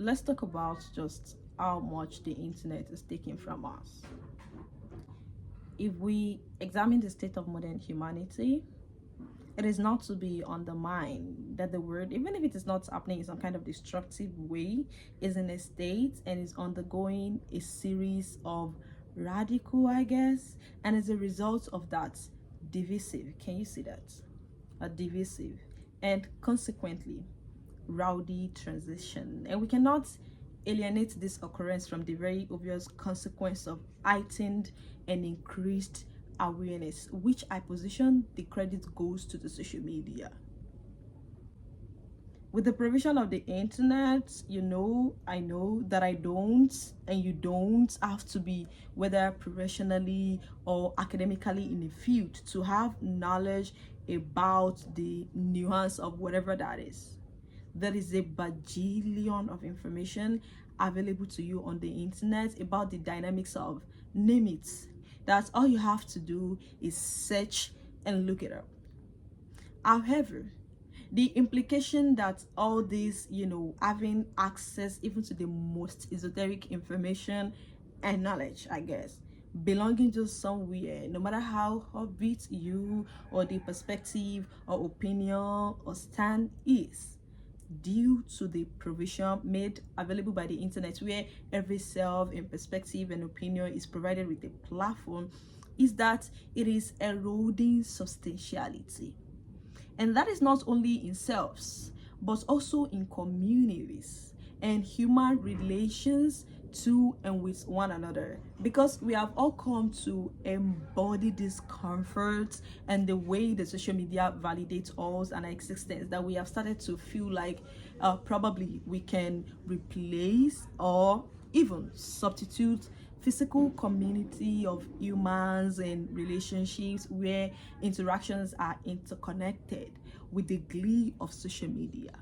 let's talk about just how much the internet is taking from us. If we examine the state of modern humanity, it is not to be undermined that the world, even if it is not happening in some kind of destructive way, is in a state and is undergoing a series of radical, I guess, and as a result of that, divisive. Can you see that? A divisive and consequently rowdy transition. And we cannot alienate this occurrence from the very obvious consequence of heightened and increased awareness, which I position the credit goes to the social media. With the provision of the internet, I know that I don't, and you don't have to be, whether professionally or academically in a field, to have knowledge about the nuance of whatever that is. There is a bajillion of information available to you on the internet about the dynamics of, name it. That's all you have to do is search and look it up. However, the implication that all this, having access even to the most esoteric information and knowledge, I guess, belonging just somewhere, no matter how upbeat you or the perspective or opinion or stand is, due to the provision made available by the internet, where every self and perspective and opinion is provided with a platform, is that it is eroding substantiality. And that is not only in selves, but also in communities and human relations to and with one another, because we have all come to embody discomfort and the way the social media validates us and our existence, that we have started to feel like probably we can replace or even substitute physical community of humans and relationships where interactions are interconnected with the glee of social media.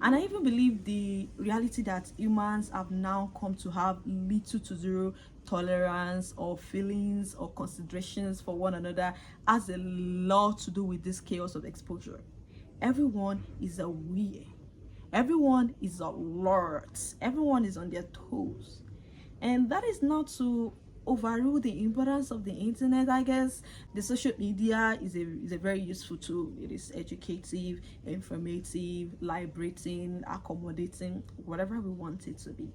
And I even believe the reality that humans have now come to have little to zero tolerance or feelings or considerations for one another has a lot to do with this chaos of exposure. Everyone is aware. Everyone is alert. Everyone is on their toes. And that is not to overrule the importance of the internet. I guess the social media is a very useful tool. It is educative, informative, liberating, accommodating, whatever we want it to be.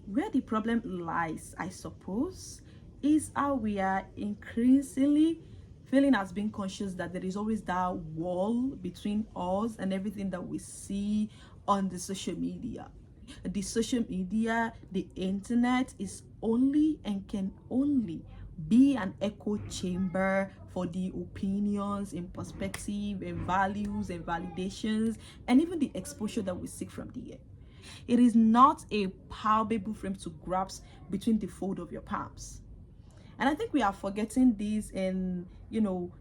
Where the problem lies, I suppose, is how we are increasingly feeling as being conscious that there is always that wall between us and everything that we see on the social media. The social media, the internet, is only and can only be an echo chamber for the opinions and perspective and values and validations and even the exposure that we seek from the air. It is not a palpable frame to grasp between the fold of your palms. And I think we are forgetting this and,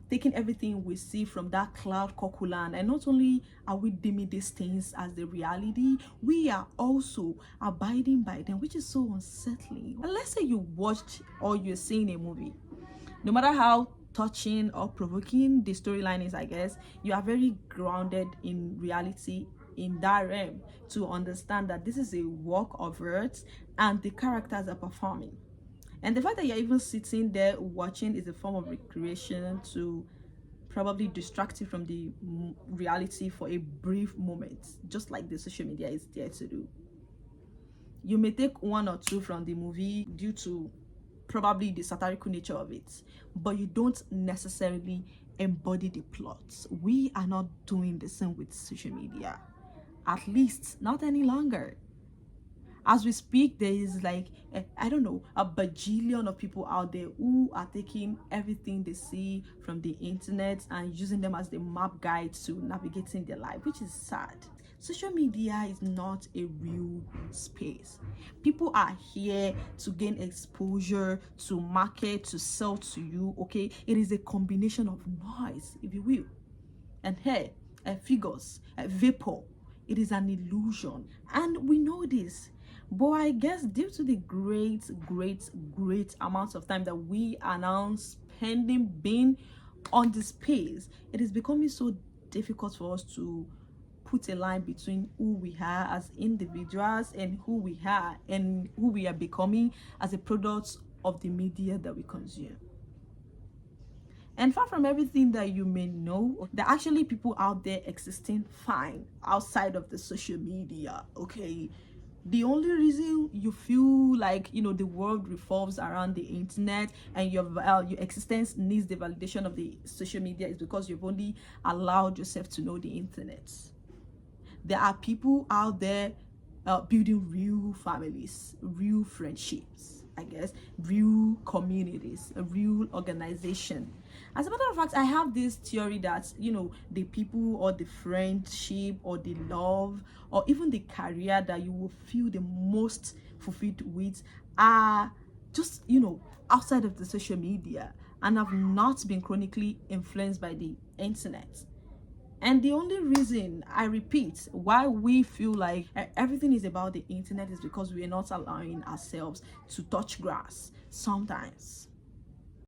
taking everything we see from that cloud cuckooland. And not only are we deeming these things as the reality, we are also abiding by them, which is so unsettling. And let's say you watched or you're seeing a movie. No matter how touching or provoking the storyline is, I guess, you are very grounded in reality in that realm to understand that this is a work of art and the characters are performing. And the fact that you're even sitting there watching is a form of recreation to probably distract you from the reality for a brief moment, just like the social media is there to do. You may take one or two from the movie due to probably the satirical nature of it, but you don't necessarily embody the plot. We are not doing the same with social media, at least not any longer. As we speak, there is like a bajillion of people out there who are taking everything they see from the internet and using them as the map guide to navigating their life, which is sad. Social media is not a real space. People are here to gain exposure, to market, to sell to you. Okay, it is a combination of noise, if you will, and hair, figures, vapor. It is an illusion, and we know this. But I guess due to the great amounts of time that we are now spending being on this space, it is becoming so difficult for us to put a line between who we are as individuals and who we are becoming as a product of the media that we consume. And far from everything that you may know, there are actually people out there existing fine outside of the social media, okay? The only reason you feel like, you know, the world revolves around the internet and your existence needs the validation of the social media is because you've only allowed yourself to know the internet. There are people out there building real families, real friendships, I guess, real communities, a real organization. As a matter of fact, I have this theory that, you know, the people or the friendship or the love or even the career that you will feel the most fulfilled with are just, you know, outside of the social media and have not been chronically influenced by the internet. And the only reason, I repeat, why we feel like everything is about the internet is because we are not allowing ourselves to touch grass sometimes.